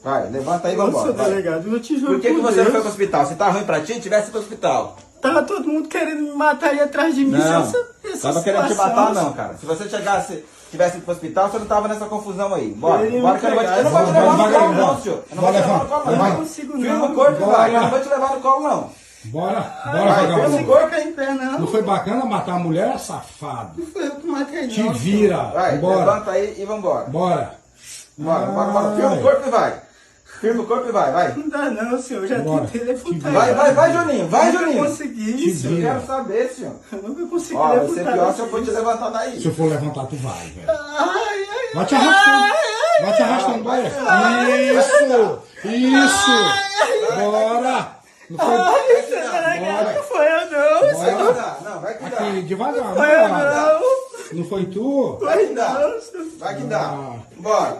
Vai, levanta aí e vambora. Nossa, Vai. delegado, eu te juro Por que por você não foi Deus. pro hospital? Se tá ruim pra ti, tivesse pro hospital. Tava todo mundo querendo me matar aí atrás de mim. Não, essa tava querendo te situação. matar não, cara. Se você tivesse ido pro hospital, você não tava nessa confusão aí. Bora, Ele bora que eu não vou te, pegar, eu não vou te vai, levar no vai, colo vai. não, senhor. Eu não vou te levar no colo Eu não. não consigo Firma não. o corpo e vai, Bora. eu não vou te levar no colo não. Bora, Vai, bora, vai, Firma o vagabundo. corpo aí em pé, não. Não foi bacana matar a mulher, safado? Não foi eu que matei, não. Te vira. Vai, Bora, levanta aí e vambora. bora. Bora, bora. Firma o corpo e vai. Firma o corpo e vai, vai. Não dá não, senhor. Eu já Bora. tentei levantar. Vai, Juninho, vai, Eu nunca Juninho. consegui, Te senhor. Eu vira. quero saber, senhor. Eu nunca consegui Ó, vai levantar. ser pior se eu for te levantar Se daí. eu for levantar, tu vai, velho. Ai, ai, Vai te arrastando. Vai te arrastando, vai. Isso. Bora. Não foi... ai, seu delegado, não foi eu não. Vai que dá, não, vai que dá. Aqui, devagar. Não foi eu Não, não. não foi tu? Vai que dá. Não, senhor. Vai que dá. Bora.